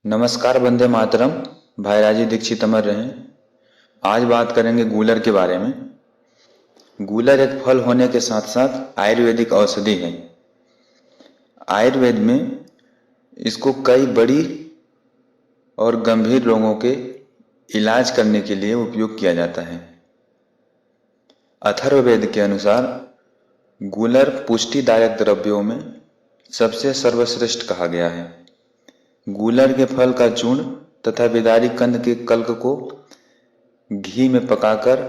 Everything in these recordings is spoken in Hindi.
नमस्कार, वंदे मातरम। भाई राजीव दीक्षित अमर रहें। आज बात करेंगे गूलर के बारे में। गूलर एक फल होने के साथ साथ आयुर्वेदिक औषधि है। आयुर्वेद में इसको कई बड़ी और गंभीर रोगों के इलाज करने के लिए उपयोग किया जाता है। अथर्ववेद के अनुसार गूलर पुष्टिदायक द्रव्यों में सबसे सर्वश्रेष्ठ कहा गया है। गूलर के फल का चूर्ण तथा बिदारी कंद के कल्क को घी में पकाकर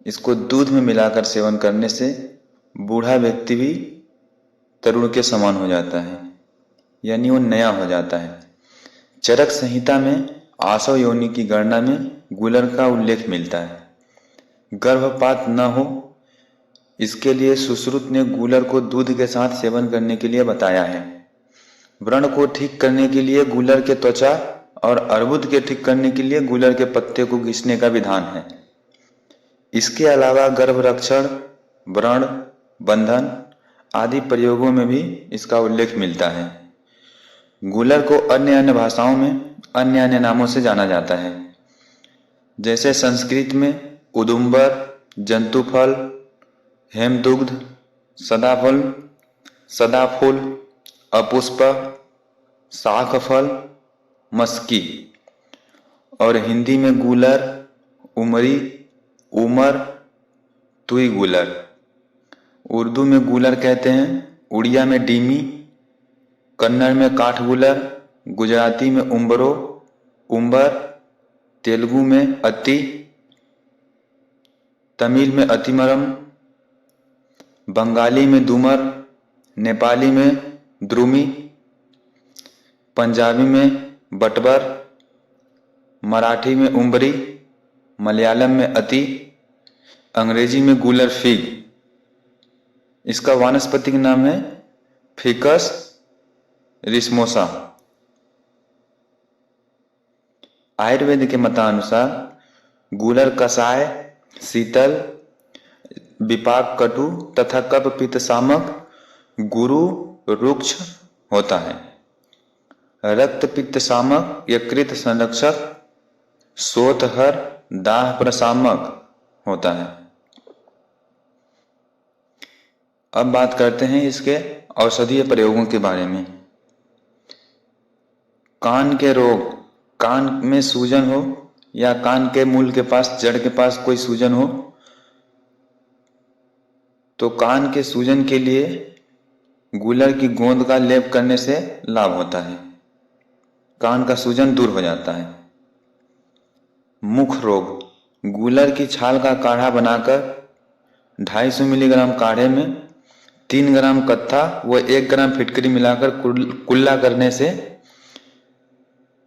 इसको दूध में मिलाकर सेवन करने से बूढ़ा व्यक्ति भी तरुण के समान हो जाता है, यानी वो नया हो जाता है। चरक संहिता में आसव योनि की गणना में गूलर का उल्लेख मिलता है। गर्भपात न हो इसके लिए सुश्रुत ने गूलर को दूध के साथ सेवन करने के लिए बताया है। व्रण को ठीक करने के लिए गूलर के त्वचा और अर्बुद के ठीक करने के लिए गूलर के पत्ते को घिसने का विधान है। इसके अलावा गर्भरक्षण, व्रण बंधन आदि प्रयोगों में भी इसका उल्लेख मिलता है। गूलर को अन्य अन्य भाषाओं में अन्य अन्य नामों से जाना जाता है, जैसे संस्कृत में उदुम्बर, जंतुफल, हेमदुग्ध, सदाफल, सदाफूल, अपुष्प, शाखफल, मस्की, और हिंदी में गूलर, उमरी, उमर, तुई गूलर। उर्दू में गूलर कहते हैं, उड़िया में डीमी, कन्नड़ में काठ गूलर, गुजराती में उम्बरो, उम्बर, तेलुगु में अति, तमिल में अतिमरम, बंगाली में दुमर, नेपाली में द्रुमी, पंजाबी में बटबर, मराठी में उम्बरी, मलयालम में अति, अंग्रेजी में गूलर फिग। इसका वानस्पतिक नाम है फिकस रिस्मोसा। आयुर्वेद के मतानुसार गूलर कषाय शीतल, विपाक कटु तथा कफ पित्त शामक गुरु रुक्ष होता है। रक्त पित्त शामक, यकृत संरक्षक, शोथहर, दाह प्रशामक होता है। अब बात करते हैं इसके औषधीय प्रयोगों के बारे में। कान के रोग, कान में सूजन हो या कान के मूल के पास, जड़ के पास कोई सूजन हो, तो कान के सूजन के लिए गूलर की गोंद का लेप करने से लाभ होता है। कान का सूजन दूर हो जाता है। मुख रोग, गूलर की छाल का काढ़ा बनाकर 250 मिलीग्राम काढ़े में 3 ग्राम कत्था व 1 ग्राम फिटकरी मिलाकर कुल्ला करने से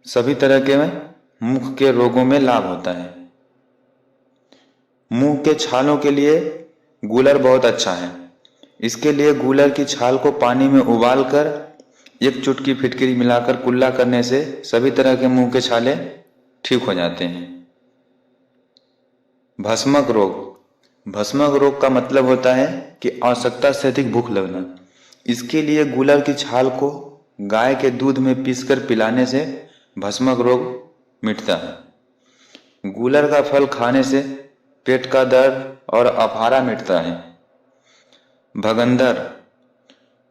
सभी तरह के मुख के रोगों में लाभ होता है। मुंह के छालों के लिए गूलर बहुत अच्छा है। इसके लिए गूलर की छाल को पानी में उबालकर 1 चुटकी फिटकरी मिलाकर कुल्ला करने से सभी तरह के मुंह के छाले ठीक हो जाते हैं। भस्मक रोग, भस्मक रोग का मतलब होता है कि आवश्यकता से अधिक भूख लगना। इसके लिए गूलर की छाल को गाय के दूध में पीसकर पिलाने से भस्मक रोग मिटता है। गूलर का फल खाने से पेट का दर्द और अफारा मिटता है। भगंदर,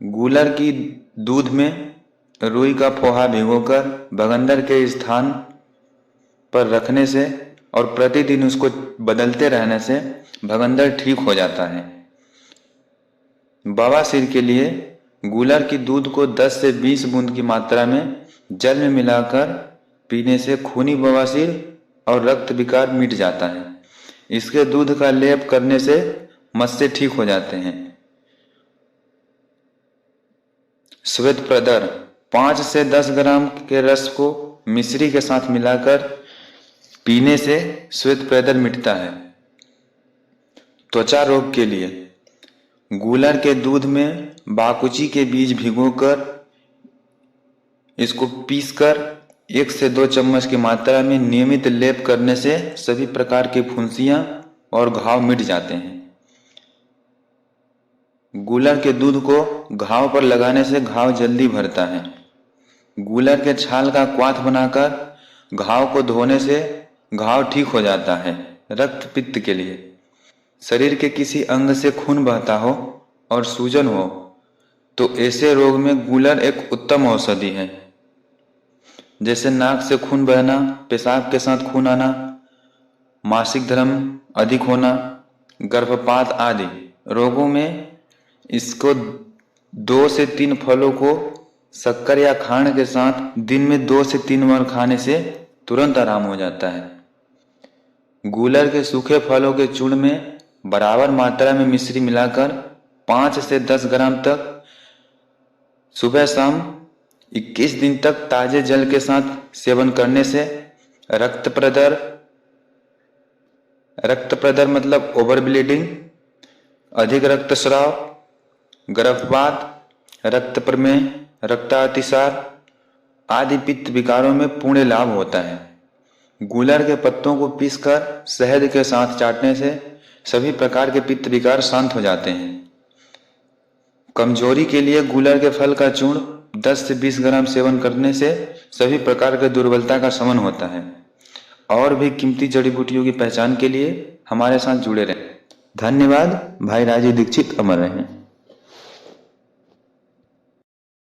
गूलर की दूध में रुई का पोहा भिगोकर भगंदर के स्थान पर रखने से और प्रतिदिन उसको बदलते रहने से भगंदर ठीक हो जाता है। बवासीर के लिए गूलर की दूध को 10 से 20 बूंद की मात्रा में जल में मिलाकर पीने से खूनी बवासीर और रक्त विकार मिट जाता है। इसके दूध का लेप करने से मस्से ठीक हो जाते हैं। श्वेत प्रदर, 5 से 10 ग्राम के रस को मिश्री के साथ मिलाकर पीने से श्वेत प्रदर मिटता है। त्वचा रोग के लिए गूलर के दूध में बाकुची के बीज भिगोकर इसको पीसकर 1 से 2 चम्मच की मात्रा में नियमित लेप करने से सभी प्रकार की फुंसियां और घाव मिट जाते हैं। गूलर के दूध को घाव पर लगाने से घाव जल्दी भरता है। गूलर के छाल का क्वाथ बनाकर घाव को धोने से घाव ठीक हो जाता है। रक्त पित्त के लिए, शरीर के किसी अंग से खून बहता हो और सूजन हो तो ऐसे रोग में गूलर एक उत्तम औषधि है। जैसे नाक से खून बहना, पेशाब के साथ खून आना, मासिक धर्म अधिक होना, गर्भपात आदि रोगों में इसको 2 से 3 फलों को शक्कर या खांड के साथ दिन में 2 से 3 बार खाने से तुरंत आराम हो जाता है। गूलर के सूखे फलों के चूर्ण में बराबर मात्रा में मिश्री मिलाकर 5 से 10 ग्राम तक सुबह शाम 21 दिन तक ताजे जल के साथ सेवन करने से रक्त प्रदर मतलब ओवर ब्लीडिंग, अधिक रक्तस्राव, गर्भपात, रक्त प्रमेह, रक्तातिसार आदि पित्त विकारों में पूर्ण लाभ होता है। गूलर के पत्तों को पीसकर शहद के साथ चाटने से सभी प्रकार के पित्त विकार शांत हो जाते हैं। कमजोरी के लिए गूलर के फल का चूर्ण 10 से 20 ग्राम सेवन करने से सभी प्रकार की दुर्बलता का शमन होता है। और भी कीमती जड़ी बूटियों की पहचान के लिए हमारे साथ जुड़े रहें। धन्यवाद। भाई राजीव दीक्षित अमर रहें।